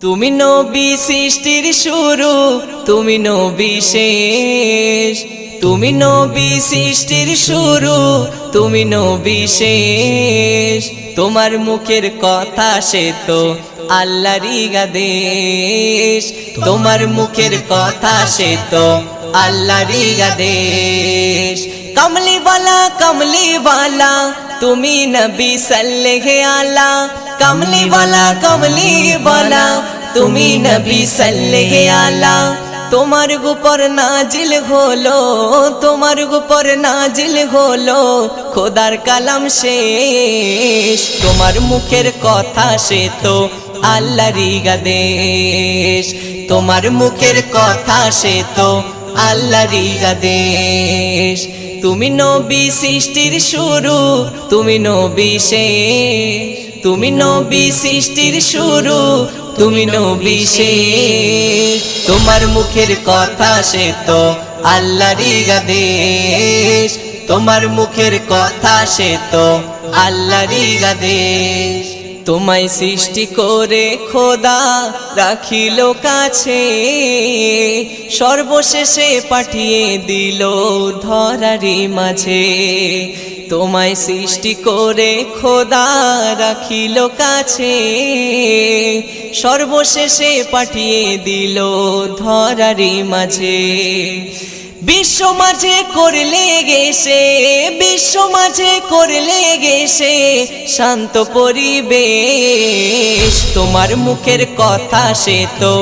তুমি নবী সৃষ্টির শুরু, তুমি নবী শেষ। তুমি নবী সৃষ্টির শুরু, তুমি নবী শেষ। তোমার মুখের কথা সে তো আল্লাহরই আদেশ। তোমার মুখের কথা সে তো আল্লাহরই আদেশ। কমলি বালা তুমি নবী সাল্লেল্লাহু আলা। কমলি বালা তুমি নবী সাল্লেল্লাহু আলা। তোমার উপর নাজিল হলো, তোমার উপর নাজিল হলো খোদার কালাম শেষ। তোমার মুখের কথা সে তো আল্লাহরই আদেশ। তোমার মুখের কথা সে তো আল্লাহরই আদেশ। তুমি নবী সৃষ্টির শুরু, তুমি নবী শেষ। তুমি নবী সৃষ্টির শুরু, তুমি নবী শেষ। তোমার মুখের কথা সে তো আল্লাহরই আদেশ। তোমার মুখের কথা সে তো আল্লাহরই আদেশ। তোমায় সৃষ্টি করে খোদা রাখিল কাছে, সর্বশেষে পাঠিয়ে দিল ধরারি মাঝে। তোমায় সৃষ্টি করে খোদা রাখিল কাছে, সর্বশেষে পাঠিয়ে দিল ধরারি মাঝে। বিশ্ব মাঝে করলে গেছে, বিশ্ব মাঝে করলে গেছে শান্ত পরিবেশ। তোমার মুখের কথা সে তো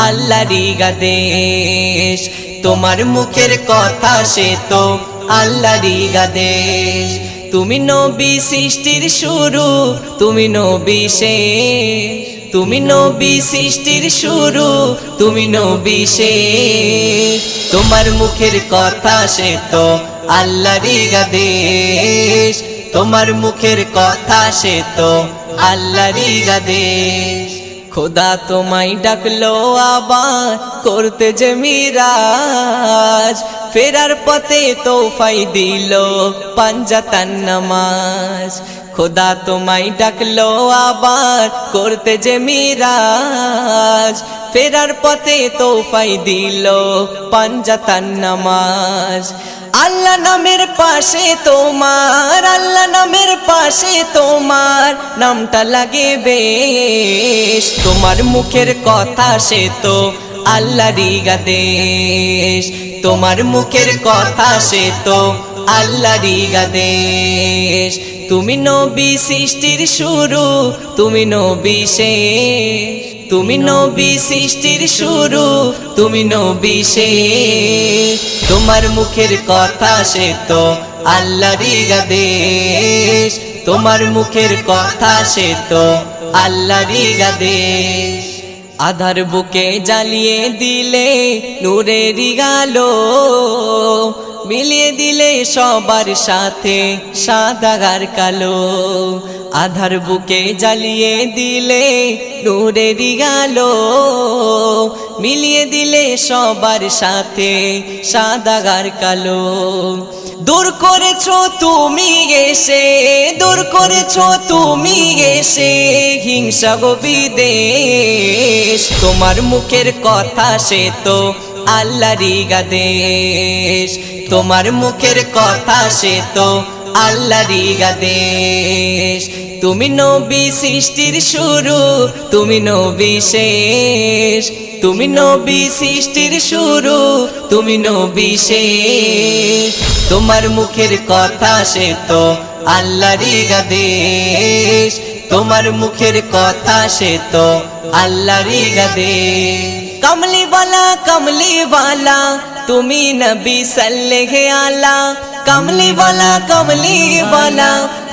আল্লাহরই আদেশ। তোমার মুখের কথা সে তো আল্লাহরই আদেশ। তুমি নবী সৃষ্টির শুরু, তুমি নবী শেষ। তুমি নবী সৃষ্টির শুরু, তুমি নবী শেষ। তোমার মুখের কথা সে তো আল্লাহরই আদেশ। তোমার মুখের কথা সে তো আল্লাহরই আদেশ। খোদা তোমায় ডাকলো আবার করতে যে মিরাজ, ফেরার পথে তোফাই দিল পাঞ্জাতান নামাজ। খোদা তোমায় ডাকলো আবার করতে যে মিরাজ, ফেরার পথে তোফাই দিল পাঞ্জাতান নামাজ। আল্লাহ নামের পাশে তোমার, আল্লাহ নামের পাশে তোমার নামটা লাগে বেশ। তোমার মুখের কথা সে তো আল্লাহরই আদেশ। তোমার মুখের কথা সে তো আল্লাহরই আদেশ। তুমি নবী সৃষ্টির শুরু, তুমি নবী শেষ। তুমি নবী সৃষ্টির শুরু, তুমি নবী শেষ। তোমার মুখের কথা সে তো আল্লাহরই আদেশ। তোমার মুখের কথা সে তো আল্লাহরই আদেশ। আধার বুকে জ্বালিয়ে দিলে নূরেরই আলো, মিলিয়ে দিলে সবার সাথে সাদা আর কালো। আধার বুকে জ্বালিয়ে দিলে নূরেরই আলো, মিলিয়ে দিলে সবার সাথে সাদা আর কালো। দূর করেছো তুমি এসে, দূর করেছো তুমি এসে হিংসা গো বিদ্বেষ। তোমার মুখের কথা সে তো আল্লাহরই আদেশ। তোমার মুখের কথা সে তো আল্লাহরই আদেশ। তুমি নবী সৃষ্টির শুরু, তুমি নবী শেষ। তুমি নবী সৃষ্টির শুরু, তুমি নবী শেষ। তোমার মুখের কথা সে তো আল্লাহরই আদেশ। তোমার মুখের কথা সে তো আল্লাহরই আদেশ। কমলি বালা তুমি নবী সাল্লেল্লাহু আলা। কমলি বালা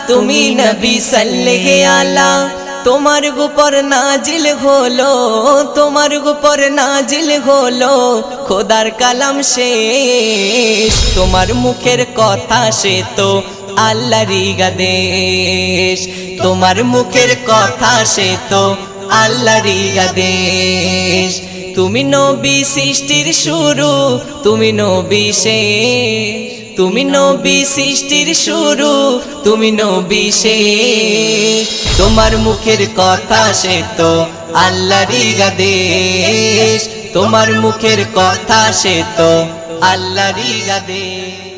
তুমি নবী সাল্লেল্লাহু আলা। তোমার উপর নাজিল হলো, তোমার উপর নাজিল হলো খোদার কালাম শেষ। তোমার মুখের কথা সে তো আল্লাহরই আদেশ। তোমার মুখের কথা সে তো আল্লাহরই আদেশ। তুমি নবী সৃষ্টির শুরু, তুমি নবী শেষ। তুমি নবী সৃষ্টির শুরু, তুমি নবী শেষ। তোমার মুখের কথা সে তো আল্লাহরই আদেশ, তোমার মুখের কথা সে তো আল্লাহরই আদেশ।